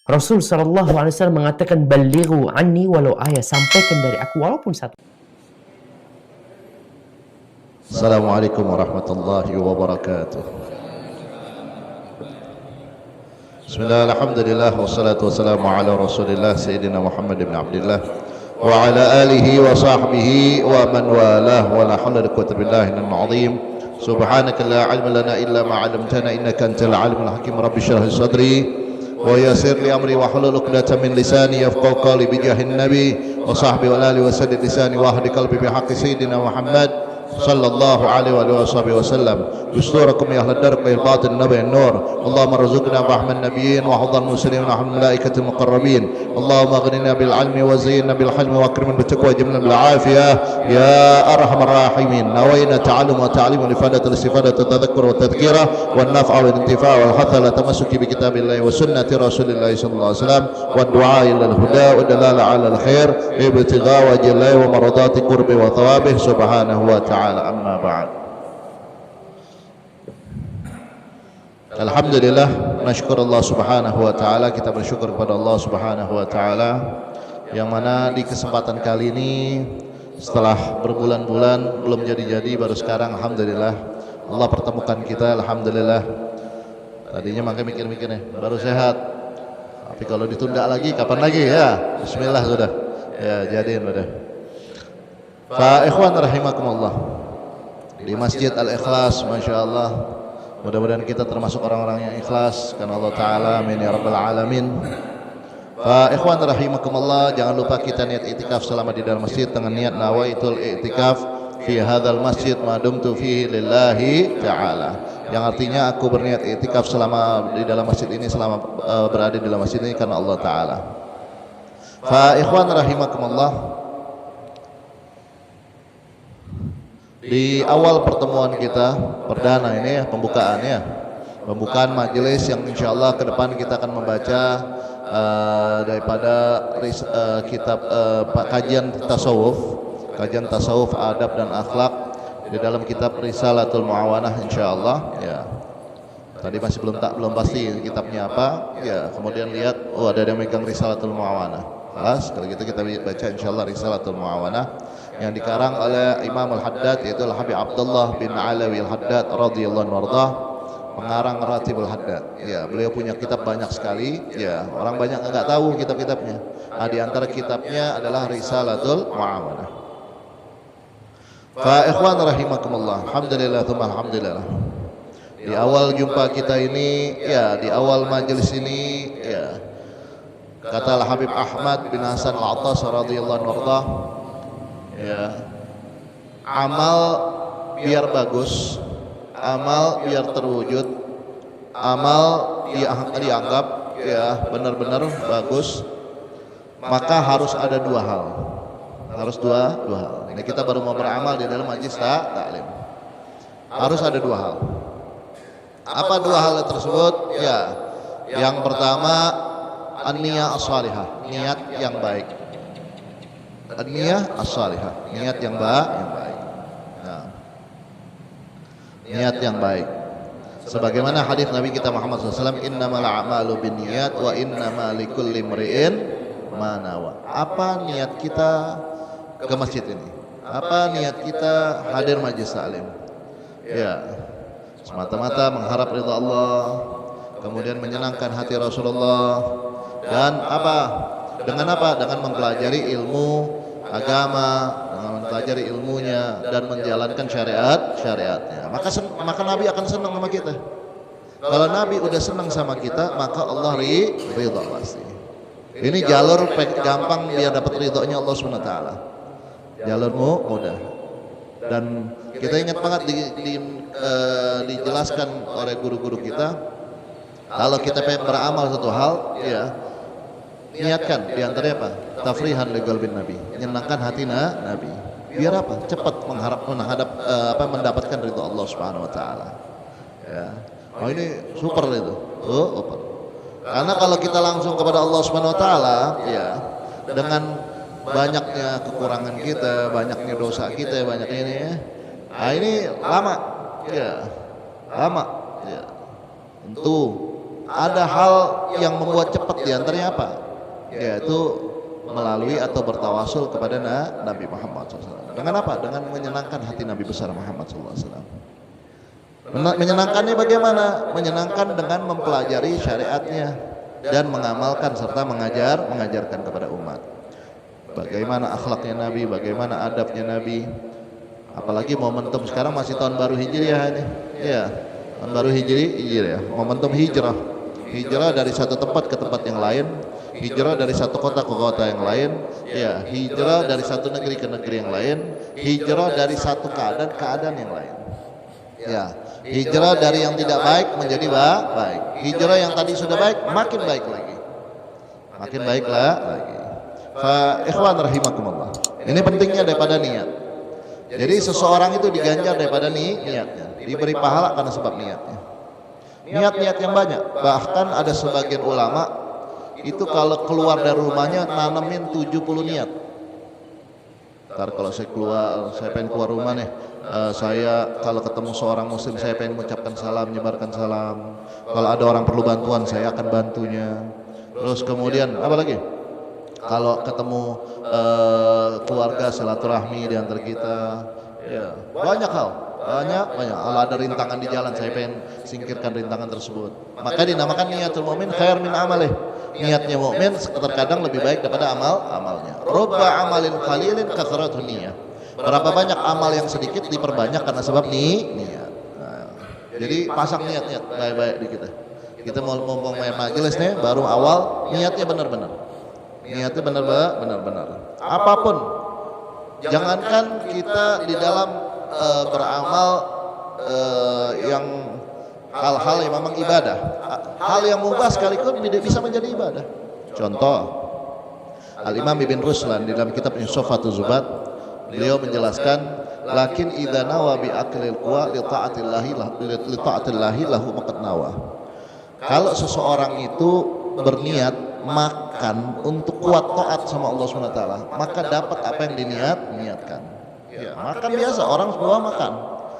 Rasul SAW mengatakan, balighu anni walau ayat, sampaikan dari aku walaupun satu. Assalamualaikum warahmatullahi wabarakatuh. Bismillah, alhamdulillah, wassalatu wassalamu ala rasulillah Sayyidina Muhammad ibn Abdullah wa ala alihi wa sahbihi wa man walah, wa la hawla wa la quwwata billahi al-azim. Subhanaka la ilma lana illa ma 'allamtana innaka antal alimul hakim. Rabbi shrah li sadri wa yassir li amri wa hlul 'uqdatam min lisani yafqahu qawli bi jahin nabi wa sahbihi wa alihi wa saddid lisani wa hdi qalbi bi haqqi sayyidina Muhammad sallallahu alaihi wa sahbihi wasallam. Yusturakum ya ahlad darq bil batin nabi an-nur. Allahumma rzuqna rahman nabiyyin wa hudhal muslimin wa hum malaikatil muqarrabin. Allahumma aghnina bil ilmi wa zayyinna bil hilmi wa akrimna bit taqwa jamilna bil afiyah ya arhamar rahimin. Nawayna ta'allum wa ta'lim li fadatil istifadah wa tadhakkur wa tadhkira wan naf'a wal intifa' wal hatha la tamassuki bi kitabillahi wa sunnati rasulillah sallallahu alaihi wasallam wa du'a ila al huda wa dalala ala al khair ibtigha wajhillahi wa maradati qurbi wa thawabih subhanahu wa ta'ala. Amma ba'd. Alhamdulillah, nasyukur Allah subhanahu wa ta'ala. Kita bersyukur kepada Allah subhanahu wa ta'ala, yang mana di kesempatan kali ini setelah berbulan-bulan belum jadi-jadi, baru sekarang alhamdulillah Allah pertemukan kita. Alhamdulillah. Tadinya makanya mikir-mikir nih, baru sehat, tapi kalau ditunda lagi kapan lagi ya. Bismillah sudah ya, jadiin udah. Fa ikhwan rahimakumullah, di Masjid Al-Ikhlas, Masya Allah, mudah-mudahan kita termasuk orang-orang yang ikhlas karena Allah Ta'ala, amin ya rabbal alamin. Fa ikhwan rahimakumullah, jangan lupa kita niat i'tikaf selama di dalam masjid dengan niat nawaitul i'tikaf fi hadzal masjid ma dumtu fihi lillahi ta'ala, yang artinya aku berniat i'tikaf selama di dalam masjid ini, selama berada di dalam masjid ini karena Allah Ta'ala. Fa ikhwan rahimakumullah, di awal pertemuan kita perdana ini ya, pembukaan majelis yang insya Allah ke depan kita akan membaca daripada kitab kajian tasawuf adab dan akhlak di dalam kitab Risalatul Muawanah insya Allah ya. Tadi masih belum pasti kitabnya apa ya, kemudian lihat ada yang megang Risalatul Muawanah. Kalau gitu kita baca insyaallah Risalatul Muawanah yang dikarang oleh Imam Al-Haddad, yaitu Al-Habib Abdullah bin Alawi Al-Haddad radhiyallahu anhu, pengarang Ratibul Haddad. Ya, beliau punya kitab banyak sekali. Ya, orang banyak enggak tahu kitab-kitabnya. Nah, di antara kitabnya adalah Risalatul Muawanah. Fa ikhwan rahimakumullah, alhamdulillah tsumma alhamdulillah. Di awal jumpa kita ini, ya, di awal majelis ini, ya, kata Al-Habib Ahmad bin Hasan Al-Attas radhiyallahu anhu, ya, amal biar bagus, amal biar terwujud, amal dianggap ya benar-benar bagus, maka harus ada dua hal. Harus dua hal. Ini kita baru mau beramal di dalam majlis taklim. Harus ada dua hal. Apa dua hal tersebut? Ya, yang pertama an-niyah as-salihah, niat yang baik. An-niyah as-salihah, niat yang baik. Nah, niat yang baik. Sebagaimana hadis Nabi kita Muhammad SAW, innamal a'malu binniyat wa innamal likulli imri'in ma nawa. Apa niat kita ke masjid ini? Apa niat kita hadir majlis taklim? Ya, semata-mata mengharap ridha Allah, kemudian menyenangkan hati Rasulullah, dan apa? Dengan apa? Dengan mempelajari ilmu agama, dengan mempelajari ilmunya dan menjalankan syariatnya. Maka Nabi akan senang sama kita. Kalau Nabi udah senang sama kita, maka Allah ridha pasti. Ini jalur gampang biar dapat ridhonya Allah SWT. Jalurmu mudah. Dan kita ingat banget dijelaskan oleh guru-guru kita, kalau kita pengen beramal satu hal, ya, niatkan di antaranya apa? Tafrihan li qalbin Nabi, menyenangkan hati Nabi. Biar apa? Cepat mendapatkan ridha Allah Subhanahu wa taala. Ya. Oh, ini super itu. Super. Karena kalau kita langsung kepada Allah Subhanahu wa taala, ya, dengan banyaknya kekurangan kita, banyaknya dosa kita, banyaknya ini ya. Nah, ini lama. Ya. Lama. Ya. Tentu ada hal yang membuat cepat, diantaranya apa? Yaitu melalui atau bertawasul kepada Nabi Muhammad SAW. Dengan apa? Dengan menyenangkan hati Nabi besar Muhammad SAW. Menyenangkannya bagaimana? Menyenangkan dengan mempelajari syariatnya dan mengamalkan serta mengajarkan kepada umat. Bagaimana akhlaknya Nabi, bagaimana adabnya Nabi. Apalagi momentum sekarang masih tahun baru Hijriah ini. Ya, tahun baru Hijriah. Momentum hijrah. Hijrah dari satu tempat ke tempat yang lain, hijrah dari satu kota ke kota yang lain, ya, hijrah dari satu negeri ke negeri yang lain, hijrah dari satu keadaan yang lain. Ya, hijrah dari yang tidak baik menjadi baik. Hijrah yang tadi sudah baik makin baik lagi. Makin baiklah lagi. Fa ikhwan rahimakumullah. Ini pentingnya daripada niat. Jadi seseorang itu diganjar daripada niatnya, diberi pahala karena sebab niatnya. Niat-niat yang banyak. Bahkan ada sebagian ulama itu kalau keluar dari rumahnya nanamin 70 niat. Ntar kalau saya pengen keluar rumah nih, saya kalau ketemu seorang muslim saya pengen mengucapkan salam, menyebarkan salam. Kalau ada orang perlu bantuan saya akan bantunya. Terus kemudian apa lagi? Kalau ketemu keluarga silaturahmi di antara kita, ya banyak hal, banyak. Kalau ada rintangan di jalan saya pengen singkirkan rintangan tersebut. Maka dinamakan niatul mu'min khair min amalih. Niatnya mukmin terkadang lebih baik daripada amalnya. Rubba amalin qalilin kathratun niyah. Berapa banyak amal yang sedikit diperbanyak karena sebab niat. Nah, jadi pasang niat baik-baik di kita. Kita mau main majelis nih, baru awal niatnya benar-benar. Niatnya benar-benar. Apapun, jangankan kita di dalam beramal yang hal-hal yang memang ibadah, hal yang mubah sekalipun bisa menjadi ibadah. Contoh, Al-Imam Ibn Ruslan di dalam kitab Insafatul Zubat, beliau menjelaskan, lakin idza nawa bi aqlil quwa li ta'atillahi lahu maqad nawa. Kalau seseorang itu berniat makan untuk kuat taat sama Allah SWT, maka dapat apa yang diniatkan. Ya, makan biasa, orang semua makan.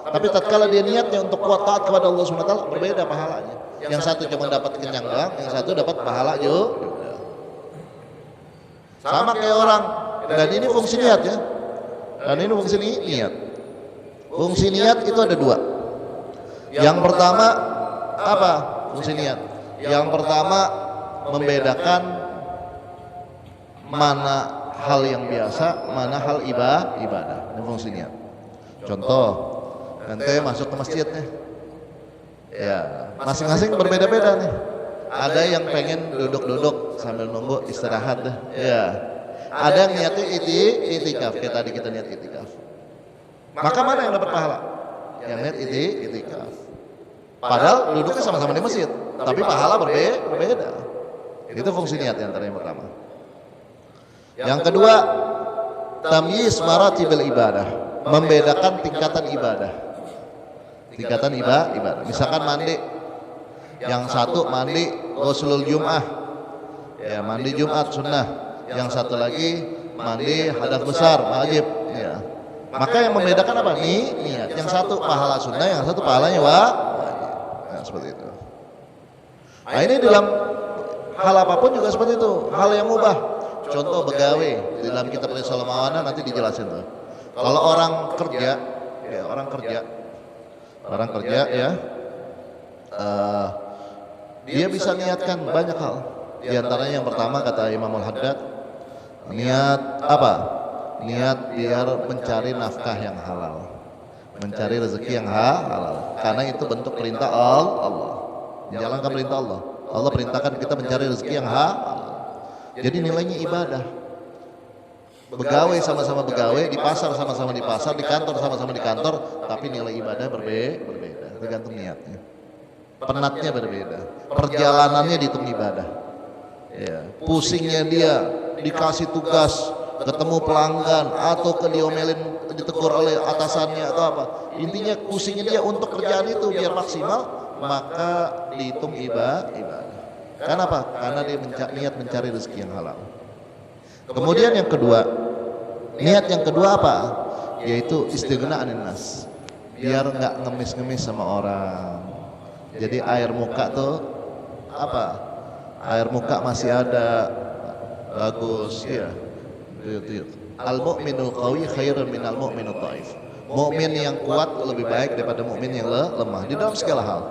Tapi tatkala dia niatnya untuk kuat taat kepada Allah SWT, berbeda pahalanya. Yang satu cuma dapat kenyang doang, yang satu dapat pahala juga. Sama kayak orang. Dan ini fungsi niat ya. Dan ini fungsi niat. Fungsi niat itu ada dua. Yang pertama apa? Fungsi niat. Yang pertama membedakan mana hal yang biasa, mana hal ibadah. Ini fungsi niat. Contoh, nanti masuk ke masjid nih, ya masing-masing berbeda-beda nih. Ada yang pengen duduk-duduk sambil nunggu istirahat deh, ya. Ada yang niatnya itikaf, kayak tadi kita niat itikaf. Maka mana yang dapat pahala? Yang niat itikaf. Padahal duduknya sama-sama di masjid, tapi pahala berbeda. Itu fungsi niat yang pertama. Yang kedua, tamyiz maratibil ibadah, membedakan tingkatan ibadah. Tingkatan ibadah. Misalkan mandi, yang satu mandi ghuslul Jum'ah, ya mandi Jumat sunnah. Yang satu lagi mandi hadas besar wajib. Ya. Maka yang membedakan apa? Niat. Yang satu pahala sunnah, yang satu pahalanya wajib. Nah, seperti itu. Nah, ini dalam hal apapun juga seperti itu. Hal yang mubah. Contoh begawe di dalam kitab Risalah Mawana nanti dijelasin tuh. Kalau orang kerja, ya orang kerja ya, dia bisa niatkan banyak hal. Di antaranya yang pertama kata Imam Al-Haddad, niat apa? Niat biar mencari nafkah yang halal, mencari rezeki yang halal. Karena itu bentuk perintah Allah. Menjalankan perintah Allah. Allah perintahkan kita mencari rezeki yang halal. Jadi nilainya ibadah. Begawe sama-sama begawe, di pasar sama-sama di pasar, di kantor sama-sama di kantor, tapi nilai ibadah berbeda, tergantung niatnya. Penatnya berbeda, perjalanannya dihitung ibadah. Ya, pusingnya dia dikasih tugas, ketemu pelanggan atau diomelin, ditegur oleh atasannya atau apa. Intinya pusingnya dia untuk kerjaan itu biar maksimal, maka dihitung ibadah. Kenapa? Karena dia niat mencari rezeki yang halal. Kemudian yang kedua, niat yang kedua apa? Yaitu istighna anin nas, biar nggak ngemis-ngemis sama orang. Jadi air muka tuh apa? Air muka masih ada, bagus ya. Al-mu'minul qawi khairun minal mu'minut dhaif. Mukmin yang kuat lebih baik daripada mukmin yang lemah di dalam segala hal.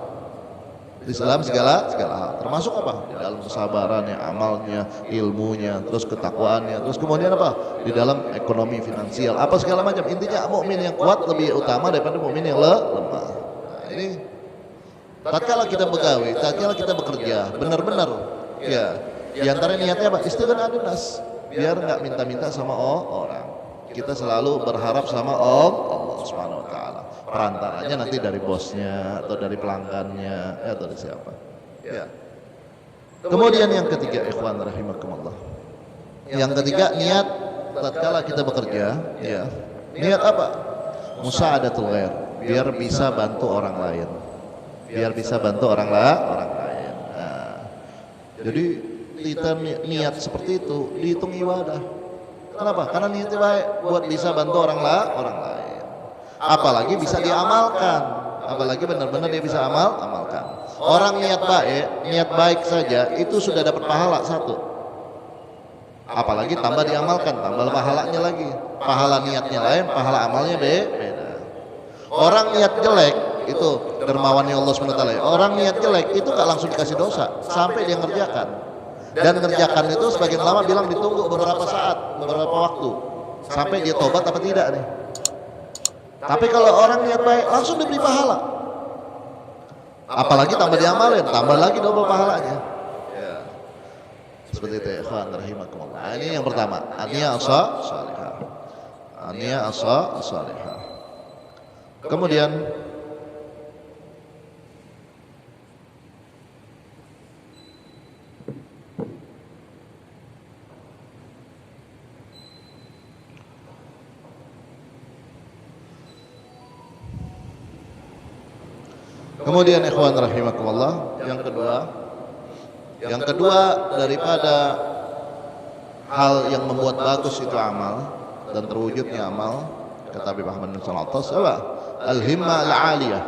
Di dalam segala hal. Termasuk apa? Di dalam kesabarannya, amalnya, ilmunya, terus ketakwaannya, terus kemudian apa? Di dalam ekonomi finansial, apa segala macam. Intinya mukmin yang kuat lebih utama daripada mukmin yang lemah. Nah, ini tatkala kita begawe, tatkala kita bekerja, benar-benar ya. Di antara niatnya apa? Istighna'un nas. Biar nggak minta-minta sama orang. Kita selalu berharap sama Allah Subhanahu wa taala. Perantaranya nanti dari bosnya atau dari pelanggannya atau dari siapa. Ya. Kemudian yang ketiga, ikhwan rahimakumullah. Yang ketiga, niat tatkala kita bekerja, ya. Niat apa? Musa'adatul ghair, biar bisa bantu orang lain. Biar bisa bantu orang lain. Nah, jadi kita niat seperti itu dihitung ibadah. Kenapa? Karena niatnya baik buat bisa bantu orang lain. Apalagi bisa diamalkan. Apalagi benar-benar dia bisa amalkan. Orang niat baik saja itu sudah dapat pahala satu. Apalagi tambah diamalkan, tambah pahalanya lagi. Pahala niatnya lain, pahala amalnya beda. Orang niat jelek itu dermawannya Allah SWT. Orang niat jelek itu gak langsung dikasih dosa sampai dia ngerjakan. Dan ngerjakan itu sebagian lama bilang ditunggu beberapa saat, beberapa waktu sampai dia tobat apa tidak nih. Tapi kalau orang niat baik langsung diberi pahala. Apalagi tambah diamalin, tambah lagi double pahalanya. Ya. Seperti itu ya, ikhwan rahimakumullah. Nah, ini yang pertama, an-niyah as-salihah. An-niyah as-salihah. Kemudian ikhwan rahimakumullah, yang kedua daripada hal yang membuat bagus itu amal dan terwujudnya amal, kata Habib Ahmad bin Shalih apa? Al-himmah al-aliyah,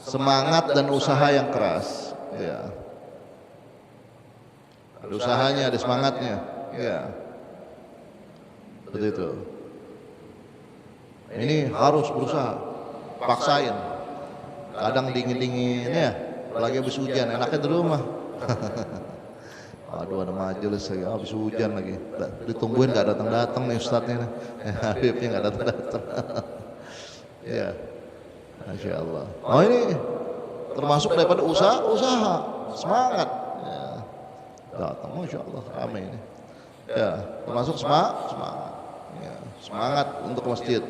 semangat dan usaha yang keras. Ya. Ada usahanya, ada semangatnya. Ya. Seperti itu. Ini harus berusaha, paksain. Kadang dingin-dingin ya, apalagi habis hujan, enaknya di rumah. Aduh, ada majelis lagi, habis hujan lagi. Ditungguin gak datang-datang nih ustadznya, Habibnya gak datang-datang. Ya, Masya Allah. Oh ini termasuk daripada usaha, semangat. Ya. Datang, Masya Allah, ramai ini. Ya, termasuk semangat. Ya, semangat untuk masjid,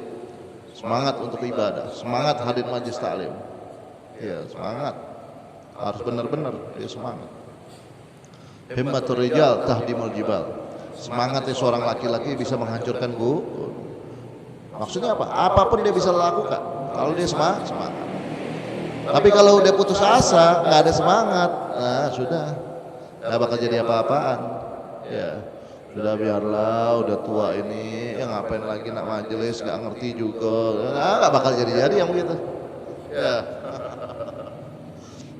semangat untuk ibadah, semangat hadir majlis taklim. Ya, semangat. Harus benar-benar dia semangat. Himmatur rijal tahdimul jibal. Semangatnya seorang laki-laki bisa menghancurkan gunung. Maksudnya apa? Apapun dia bisa lakukan kalau dia semangat. Tapi kalau udah putus asa, nggak ada semangat, nah sudah, nggak bakal jadi apa-apaan. Ya, sudah biarlah, udah tua ini, ya ngapain lagi nak majelis, nggak ngerti juga, nggak bakal jadi yang begitu. Ya,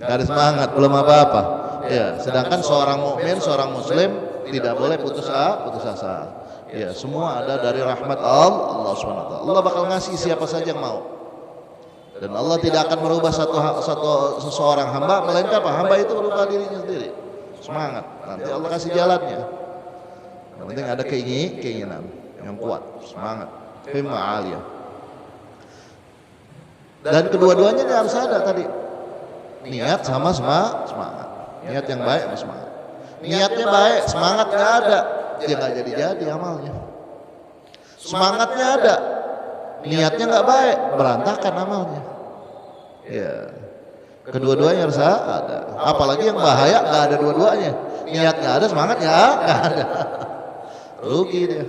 nggak ada semangat, belum apa-apa. Ya, sedangkan seorang mukmin, seorang muslim tidak boleh putus asa. Ya, semua ada dari rahmat Allah SWT. Allah bakal ngasih siapa saja yang mau. Dan Allah tidak akan merubah seseorang hamba, melainkan apa? Hamba itu merubah dirinya sendiri. Semangat. Nanti Allah kasih jalannya. Yang penting ada keinginan yang kuat, semangat, himmah aliyah. Dan kedua-duanya harus ada tadi. Niat sama semangat. Niat yang baik sama semangat. Niatnya baik, semangat nggak ada, dia nggak jadi amalnya. Semangatnya ada, niatnya nggak baik, berantakan amalnya. Ya, kedua-duanya harus ada. Apalagi yang bahaya nggak ada dua-duanya. Niat nggak ada, semangatnya nggak ada. Rugi dia.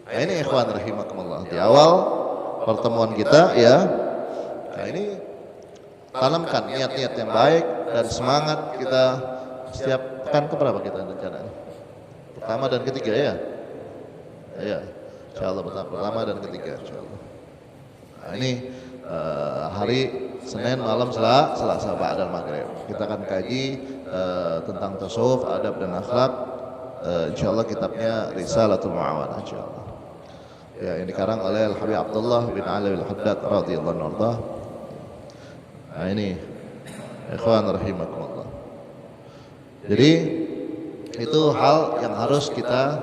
Nah, ini ikhwan rahimakumullah. Di awal pertemuan kita ya, nah ini tanamkan niat-niat yang baik dan semangat kita setiap pekan keberapa kita rencana? Pertama dan ketiga ya. Ya, insyaallah pertama dan ketiga insyaallah. Nah, ini hari Senin malam Selasa ba'dal maghrib. Kita akan kaji tentang tasawuf, adab dan akhlak. Insyaallah kitabnya Risalatul Mu'awanah insyaallah. Ya, yang dikarang oleh Al-Habib Abdullah bin Ali Al-Haddad radhiyallahu anhu. Nah ini ikhwan rahimakumullah. Jadi itu hal yang harus kita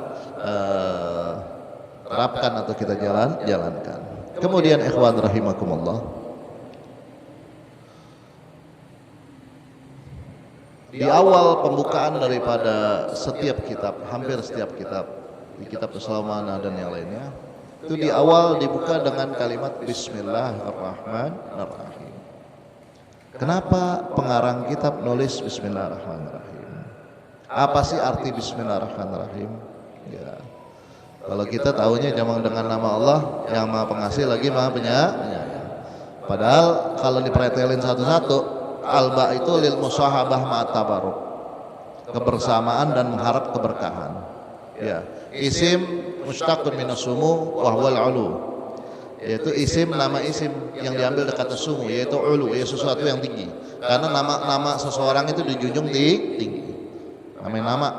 terapkan atau kita jalankan. Kemudian ikhwan rahimakumullah, di awal pembukaan daripada setiap kitab, hampir setiap kitab, di kitab As-Salamana dan yang lainnya, itu di awal dibuka dengan kalimat Bismillahirrahmanirrahim. Kenapa pengarang kitab nulis Bismillahirrahmanirrahim? Apa sih arti Bismillahirrahmanirrahim? Ya, kalau kita tahunya jamak dengan nama Allah yang Maha Pengasih lagi Maha Penyayang. Padahal kalau dipretelin satu-satu, alba itu lil musahabah ma'at tabarruk, kebersamaan dan mengharap keberkahan. Ya, isim mustaqun minas sumu wa huwal ulu, yaitu isim, nama isim yang diambil dari kata sumu, yaitu ulu, yaitu sesuatu yang tinggi. Karena nama seseorang itu dijunjung tinggi. Namanya nama,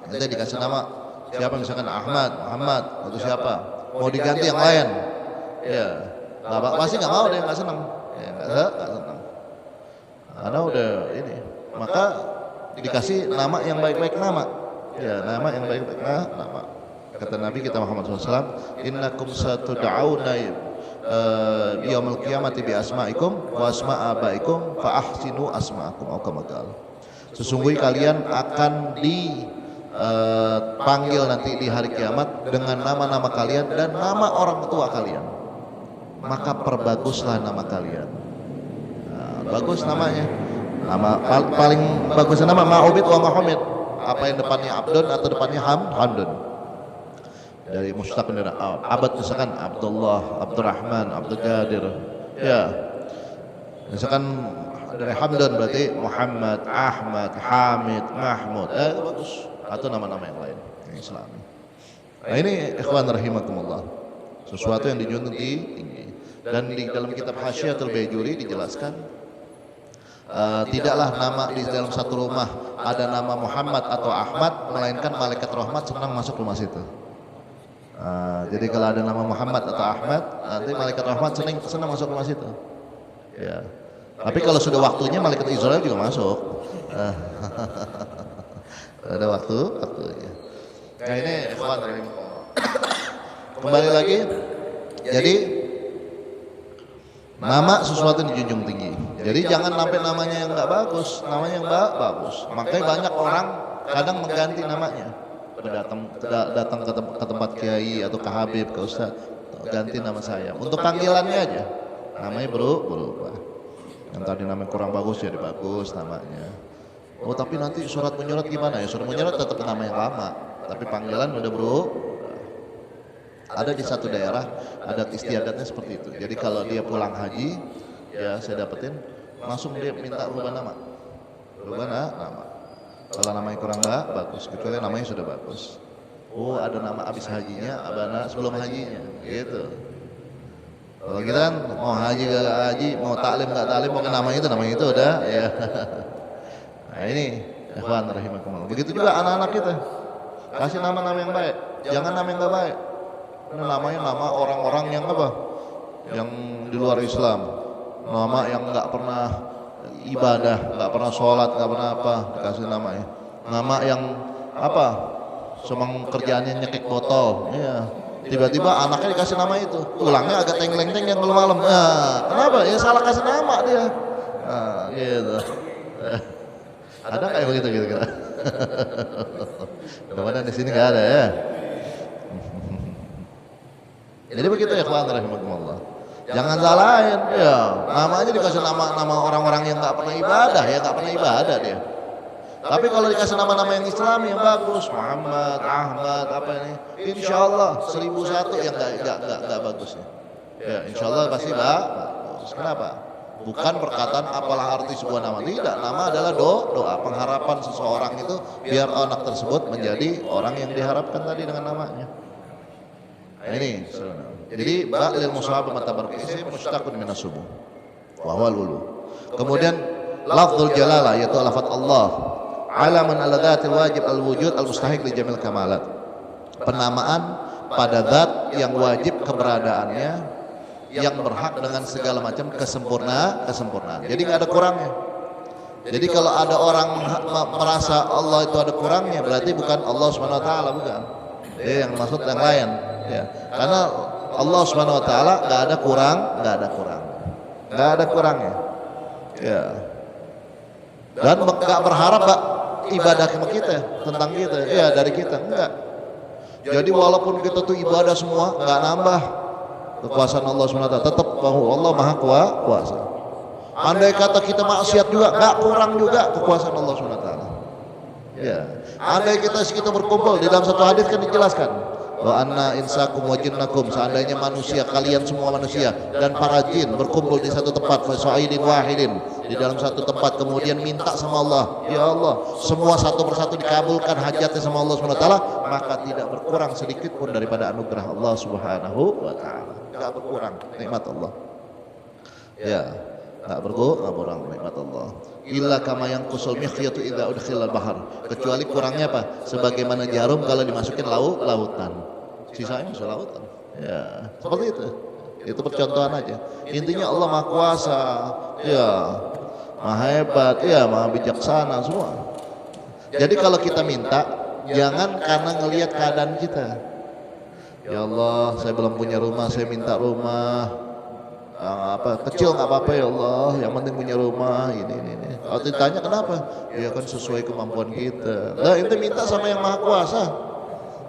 kita dikasih nama siapa, misalkan Ahmad, Muhammad atau siapa, mau diganti yang lain, ya pasti nggak mau, dia nggak senang, ya nggak senang. Karena udah ini, maka dikasih nama yang baik-baik nama, ya nama yang baik-baik nama. Kata Nabi kita Muhammad SAW, innakum satud'auna yaumil qiyamati bi asma'ikum wa asma' abaikum fa ahsinu asma'akum atau kama qala. Sesungguhnya kalian akan dipanggil nanti di hari kiamat dengan nama-nama kalian dan nama orang tua kalian. Maka perbaguslah nama kalian. Nah, bagus namanya. Nama paling bagus nama Ma'ubid wa Muhammad. Apa yang depannya Abdun atau depannya Hamdun. Dari mustaq dari abad, misalkan Abdullah, Abdurrahman, Abdul Qadir. Ya. Misalkan dari Hamdan berarti Muhammad, Ahmad, Hamid, Mahmud, bagus. Atau nama-nama yang lain yang Islami. Nah ini ikhwan rahimakumullah, sesuatu yang dijunjung tinggi. Dan di dalam kitab Hasyiatul Baijuri dijelaskan, tidaklah nama di dalam satu rumah ada nama Muhammad atau Ahmad, melainkan malaikat rahmat senang masuk rumah situ. Jadi kalau ada nama Muhammad atau Ahmad, nanti malaikat rahmat senang masuk rumah situ. Ya. Tapi kalau sudah waktunya malaikat Israel juga masuk. Ada waktunya. Nah ini ikhwan, kembali lagi. Jadi nama sesuatu yang dijunjung tinggi. Jadi jangan sampai namanya yang nggak bagus, namanya yang bagus. Makanya banyak orang kadang mengganti namanya. Datang ke tempat kiai atau ke habib, ke ustaz, ganti nama saya. Untuk panggilannya aja, namanya berubah. Yang tadi namanya kurang bagus jadi bagus namanya. Oh tapi nanti surat menyurat gimana ya? Surat menyurat tetap nama yang lama, tapi panggilan udah berubah. Ada di satu daerah adat istiadatnya seperti itu. Jadi kalau dia pulang haji, ya saya dapetin langsung dia minta rubah nama. Kalau namanya kurang bagus, kecuali namanya sudah bagus. Oh ada nama abis hajinya, abana sebelum hajinya, gitu. Kalau kita kan mau haji gak haji, mau taklim gak taklim, mau namanya itu udah ya. Nah ini ikhwan rahimakumullah. Begitu juga anak-anak kita, kasih nama-nama yang baik, jangan nama yang gak baik. Ini namanya nama orang-orang yang apa? Yang di luar Islam, nama yang gak pernah ibadah, gak pernah sholat, gak pernah apa, dikasih namanya. Nama yang apa? Semang kerjaannya nyekik botol, iya. Tiba-tiba anaknya dikasih nama itu, tulangnya agak teng-teng yang malam. Nah, kenapa? Ya salah kasih nama dia. Nah, gitu. Ada nggak yang begitu kira-kira? Mudah-mudahan di sini nggak ada ya. Jadi begitu ya ikhwan rahimakumullah. Jangan salahin, ya. Namanya dikasih nama orang-orang yang nggak pernah ibadah, ya nggak pernah ibadah dia. Tapi kalau dikasih nama-nama yang Islami yang bagus, Muhammad, Ahmad, apa ini, insya Allah 1001 yang nggak bagus ya. Ya, insya Allah pasti bagus. Kenapa? Bukan perkataan apalah arti sebuah nama, tidak. Nama adalah doa, pengharapan seseorang itu biar anak tersebut menjadi orang yang diharapkan tadi dengan namanya. Nah, ini. Jadi ba'lil musahab matabarruk isim mustaqun minas subuh. wa huwal ulu. Kemudian lafzul jalalah yaitu lafaz Allah, alaman ala dzatil wajib al wujud al mustahiq li jamil kamalat. Penamaan pada zat yang wajib keberadaannya, yang berhak dengan segala macam kesempurnaan. Jadi nggak ada kurangnya. Jadi kalau ada orang merasa Allah itu ada kurangnya, berarti bukan Allah Subhanahu wa taala, bukan. Dia yang maksud yang lain, ya. Karena Allah Subhanahu wa taala nggak ada kurangnya. Ya. Dan nggak berharap ibadah sama kita tentang kita, ya dari kita enggak. Jadi walaupun kita tuh ibadah semua nggak nambah kekuasaan Allah Subhanahu wa taala, tetap bahwa Allah Maha Kuasa. Andai kata kita maksiat juga nggak kurang juga kekuasaan Allah Subhanahu wa taala. Ya. Andai kita berkumpul di dalam satu hadis kan dijelaskan wa anna insakum wa jinnakum, seandainya manusia, kalian semua manusia dan para jin berkumpul di satu tempat fasaidin wahidin, di dalam satu tempat, kemudian minta sama Allah, ya Allah, semua satu persatu dikabulkan hajatnya sama Allah Subhanahu wa taala, maka tidak berkurang sedikit pun daripada anugerah Allah Subhanahu wa taala. Enggak berkurang nikmat Allah. Ya, enggak berkurang nikmat Allah. Illa kama yang kusul mikhyatu idza udkhilal bahar, kecuali kurangnya apa? Sebagaimana jarum kalau dimasukin lautan. Sisanya masuk lautan. Ya, seperti itu. Itu percontohan aja. Intinya Allah Maha Kuasa, ya, Maha hebat, ya, Maha bijaksana semua. Jadi kalau kita minta, jangan karena ngelihat keadaan kita. Ya Allah, saya belum punya rumah, saya minta rumah. Kecil nggak apa-apa ya Allah, yang penting punya rumah ini. Kalau ditanya kenapa, ya kan sesuai kemampuan kita. Lah ente minta sama yang Maha Kuasa,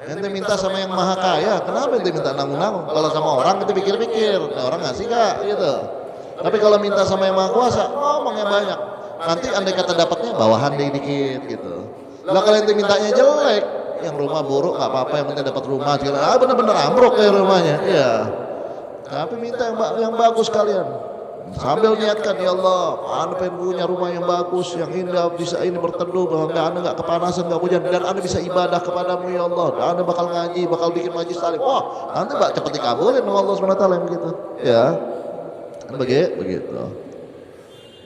ente minta sama yang Maha Kaya, kenapa ente minta nanggung-nanggung? Kalau sama orang ente pikir-pikir, orang ngasih gak gitu. Tapi kalau minta sama yang Maha Kuasa, ngomongnya banyak, nanti andai kata dapatnya bawahan dikit gitu. Lah kalau ente mintanya jelek, yang rumah buruk nggak apa-apa, yang penting dapat rumah, bener-bener ambruk ya rumahnya, iya. Tapi minta yang bagus kalian. Sambil niatkan, ya Allah, Anda pengen punya rumah yang bagus, yang indah, bisa ini berteduh, bahwa Anda nggak kepanasan, nggak hujan, dan Anda bisa ibadah kepadamu ya Allah. Dan Anda bakal ngaji, bakal bikin majlis taklim. Wah, nanti bak cepat dikabulin sama Allah Subhanahu wa taala begitu. Ya. Kan begitu.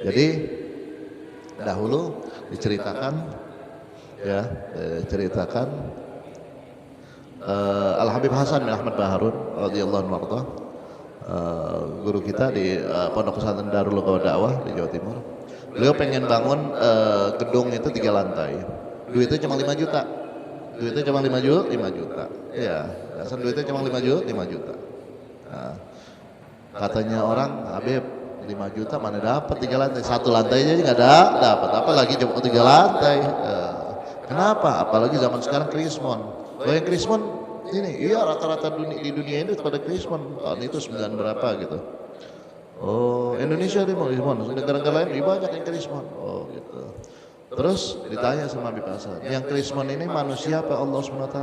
Jadi dahulu diceritakan Al Habib Hasan bin Ahmad Baharun radhiyallahu anhu, guru kita di Pondok Pesantren Darul Dakwah di Jawa Timur. Beliau pengen bangun gedung itu 3 lantai. Duitnya cuma 5 juta. Iya, dasar duitnya cuma 5 juta. Nah, katanya orang, Habib 5 juta mana dapat 3 lantai? 1 lantai aja nggak dapat, apalagi cuma 3 lantai. Kenapa? Apalagi zaman sekarang krismon. Kalau yang krismon ini, iya rata-rata di dunia ini pada krismon, tahun itu 9 berapa gitu. Oh, Indonesia krismon, negara-negara lain lebih banyak yang krismon. Oh gitu. Terus ditanya sama Habib Hasan, yang krismon ini manusia apa Allah SWT?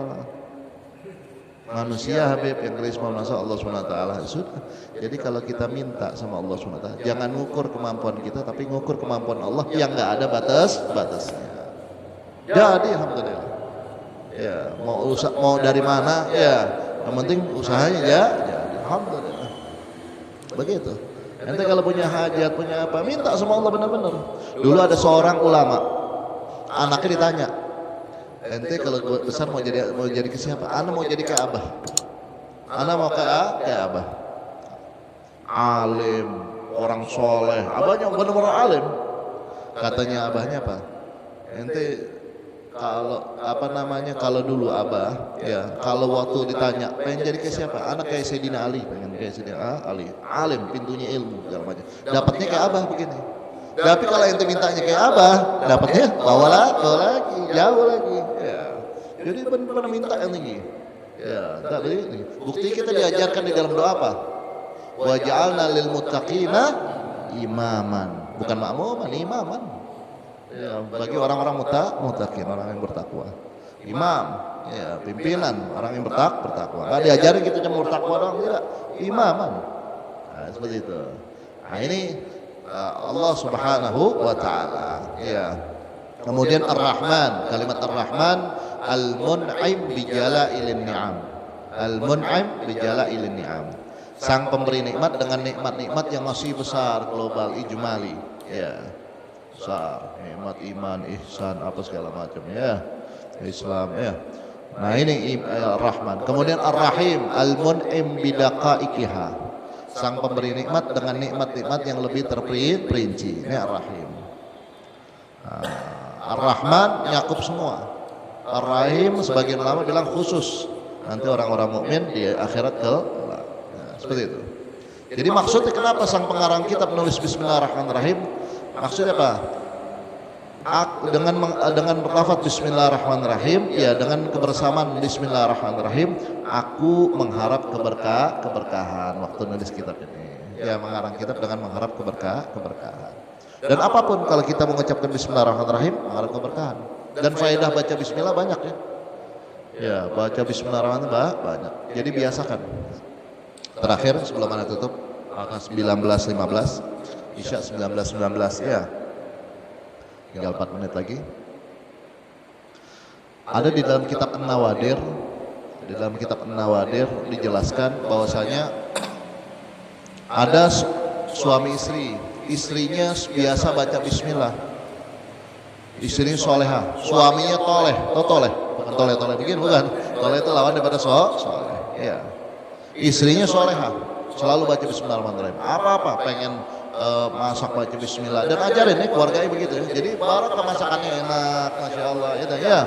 Manusia Habib, yang krismon masa Allah SWT? Sudah. Jadi kalau kita minta sama Allah SWT, jangan ngukur kemampuan kita, tapi ngukur kemampuan Allah yang nggak ada batasnya. Jadi alhamdulillah. Ya, mau dari mana ya, yang penting usahanya ya, alhamdulillah. Begitu. Ente kalau punya hajat, punya apa, minta sama Allah benar-benar. Dulu ada seorang ulama, anaknya ditanya, ente kalau besar mau jadi ke siapa? Ana mau jadi ke Abah. Ana mau ke Abah. Alim, orang soleh, abahnya benar-benar alim. Katanya abahnya apa? Ente kalau dulu Abah ya, kalau waktu ditanya pengen jadi kayak siapa, anak kayak Sayyidina Ali, pengen kayak Sayyidina Ali, alim, pintunya ilmu segala macam, dapatnya kayak Abah begini. Tapi kalau ente mintanya kayak Abah, dapatnya bawa lagi, jauh lagi ya. Jadi benar-benar minta yang tinggi ya. Tak begini. Bukti kita diajarkan di dalam doa apa? Wa ja'alna lil muttaqina imaman, bukan makmuman, imaman. Ya, bagi orang-orang muttaqin, orang yang bertakwa. Imam, ya, pimpinan, orang yang bertakwa. Enggak diajarin kita cuma bertakwa doang, tidak. Imaman. Nah, seperti itu. Nah, ini Allah Subhanahu wa taala. Ya. Kemudian Ar-Rahman, kalimat Ar-Rahman, Al-Mun'im bi jala'ilin ni'am. Al-Mun'im bi jala'ilin ni'am. Sang pemberi nikmat dengan nikmat-nikmat yang masih besar, global, ijmali, ya, besar, nikmat iman, ihsan, apa segala macam, ya, Islam, ya. Nah ini Rahman. Kemudian Ar-Rahim, Al-Mun'im bidaqaiqiha. Sang pemberi nikmat dengan nikmat-nikmat yang lebih terperinci. Ini Ar-Rahim. Ar-Rahman nyakup semua. Ar-Rahim sebagian ulama bilang khusus. Nanti orang-orang mukmin di akhirat kelak. Seperti itu. Jadi maksudnya kenapa sang pengarang kitab menulis Bismillahirrahmanirrahim? Maksudnya apa? Dengan lafaz Bismillahirrahmanirrahim, ya, dengan kebersamaan Bismillahirrahmanirrahim, aku mengharap keberkahan waktu nulis kitab ini. Ya, mengarang kitab dengan mengharap keberkahan. Dan apapun kalau kita mengucapkan Bismillahirrahmanirrahim, mengharap keberkahan. Dan faedah baca Bismillah banyak, ya. Ya, baca Bismillahirrahmanirrahim banyak. Jadi biasakan. Terakhir sebelum anda tutup, 19.15, Isya 19.19, ya. Tinggal 4 menit lagi. Ada di dalam kitab An-Nawadir, dijelaskan bahwasanya ada suami istri, istrinya biasa baca bismillah. Istrinya soleha, suaminya toleh, bukan toleh begini, bukan. Toleh itu lawan daripada soleh. Ya. Istrinya soleha, selalu baca bismillahirrahmanirrahim. Apa-apa pengen masak baca bismillah, dan ajarin nih keluarganya begitu, ya. Jadi barokah masakannya enak, masya Allah, ya.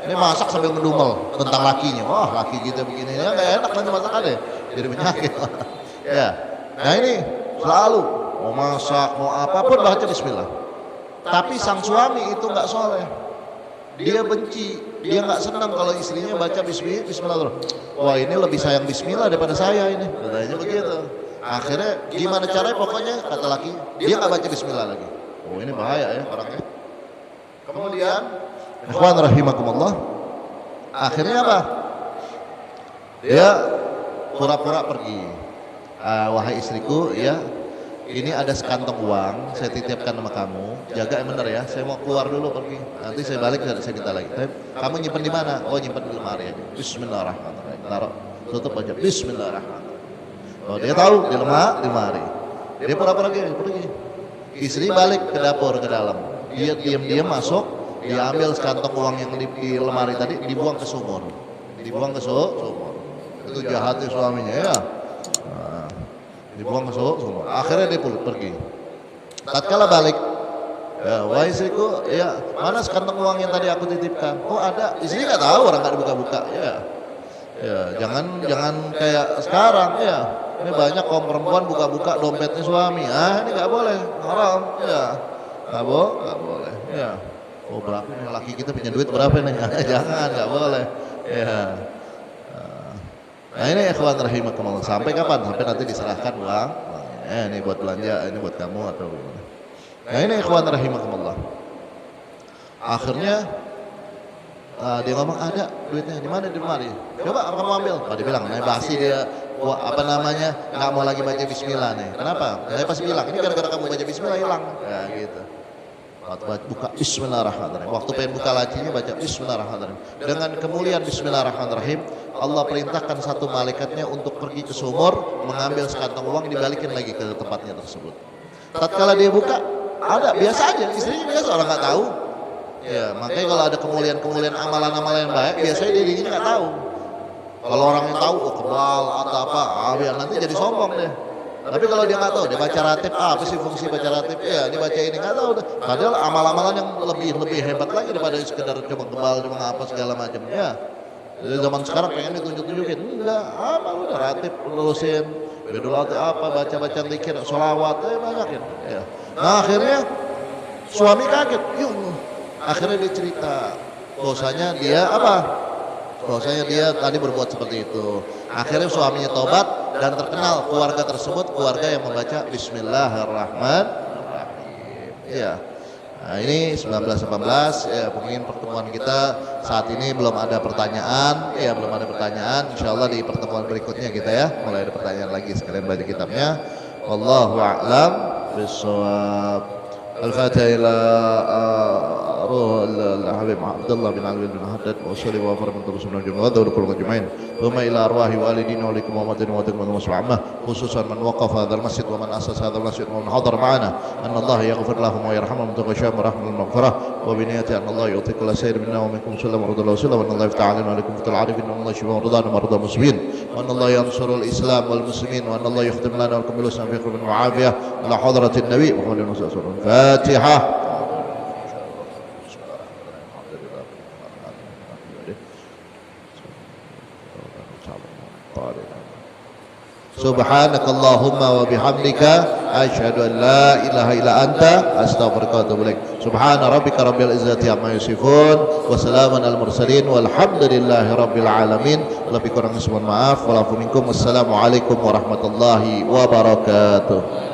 Ini masak sambil ngedumel tentang lakinya, wah laki kita begini, ya nggak enak nanti masakannya, jadi penyakit. Ya, nah ini selalu mau masak mau apapun baca bismillah. Tapi sang suami itu nggak soleh, dia benci, dia nggak senang kalau istrinya baca bismillah. Wah ini lebih sayang bismillah daripada saya ini, katanya begitu. Akhirnya gimana caranya, pokoknya kata laki dia nggak baca bismillah lagi. Oh ini bahaya ya orangnya. Kemudian ikhwan rahimakumullah, akhirnya apa? Dia pura-pura pergi. Wahai istriku, ya, ini ada sekantong uang saya titipkan sama kamu, jaga yang benar ya, saya mau keluar dulu pergi, nanti saya balik saya minta lagi. Kamu nyimpen di mana? Oh nyimpen di lemari aja. Bismillahirrahmanirrahim. Taruh, tutup aja. Bismillahirrahmanirrahim. Oh dia tahu di lemari. Dia pura-pura pergi. Istri balik ke dapur ke dalam. Dia diam-diam masuk, dia ambil sekantong uang yang di lemari tadi, dibuang ke sumur. Itu jahatnya suaminya, ya. Dibuang ke sumur. Akhirnya dia pergi. Tatkala balik, ya, wahai istriku, ya, mana sekantong uang yang tadi aku titipkan? Oh ada. Istri nggak tahu, orang nggak dibuka-buka, ya. Ya, jangan kayak sekarang, ya. Ini banyak kaum perempuan buka-buka dompetnya suami. Ini nggak boleh, haram, ya. Nggak boleh, ya. Oh berapa nih laki kita punya duit berapa nih? Jangan, nggak boleh, ya. Nah ini ikhwan rahimakumullah, sampai kapan? Sampai nanti diserahkan uang. Ini buat belanja, ini buat kamu atau gimana? Nah ini ikhwan rahimakumullah. Akhirnya dia ngomong ada duitnya, di mana? Di lemari. Coba kamu ambil. Dia bilang, nah basi dia, apa namanya, nggak mau lagi baca bismillah nih. Kenapa? Saya pasti bilang, ini gara-gara kamu baca bismillah hilang. Ya gitu. Waktu buka Bismillahirrahmanirrahim, waktu pengen buka lacinya baca Bismillahirrahmanirrahim. Dengan kemuliaan Bismillahirrahmanirrahim, Allah perintahkan satu malaikatnya untuk pergi ke sumur, mengambil sekantong uang, dibalikin lagi ke tempatnya tersebut. Tatkala dia buka, ada biasa aja, istrinya biasa, orang nggak tahu. Ya, makanya kalau ada kemuliaan amalan-amalan yang baik, biasanya dirinya nggak tahu. Kalau orang yang tahu, oh kebal atau apa, biar nanti jadi sombong deh. Tapi kalau dia nggak tahu, dia baca ratib, apa sih fungsi baca ratib? Ya, dia baca ini nggak tahu. Padahal amal-amalan yang lebih hebat lagi daripada sekedar cuma kebal, cuma apa segala macam. Ya, zaman sekarang pengen ditunjuk-tunjukin, enggak, udah ratib lulusin, bedul apa, baca zikir, sholawat, banyakin. Ya. Nah akhirnya suami kaget, akhirnya dia cerita, bahwasanya dia bahwasanya dia tadi berbuat seperti itu. Akhirnya suaminya tobat dan terkenal keluarga tersebut keluarga yang membaca Bismillahirrahmanirrahim. Ya. Nah, ini 1918 ya, mungkin pertemuan kita saat ini belum ada pertanyaan, ya belum ada pertanyaan. Insyaallah di pertemuan berikutnya kita ya mulai ada pertanyaan lagi, sekalian baca kitabnya. Wallahu a'lam bishawab. Al-Fatihah ila روح الحبيب عبد الله بن علي بن حداد وصلي وغفر من تبص من الجميع وذو لكل أجمعين ثم إلى أرواح والدينا ولكم ومدين ومدين ومسوى عامة خصوصا من وقف هذا المسجد ومن أسس هذا المسجد ومن حضر معنا أن الله يغفر لهم ويرحمهم وتغشاهم ورحمة المغفرة وبنية أن الله يعطي كل سير منا ومنكم سلم ورضا الله وسلم وأن الله يفتح علينا ولكم في العارفين وأن الله يشفي مرضانا ومرضى المسلمين وأن الله ينصر الإسلام والمسلمين وأن الله يختم لنا ولكم بالحسنى في قلوب وعافية على حضرة النبي محمد صلى الله عليه وسلم. الفاتحة. سبحانك اللهم وبحمدك أشهد أن لا إله إلا أنت أستغفرك وأتوب إليك. سبحان ربك رب العزة عما يصفون وسلام على المرسلين والحمد لله رب العالمين. Lebih kurang mohon maaf. Walaupun minkum. Wassalamualaikum warahmatullahi wabarakatuh.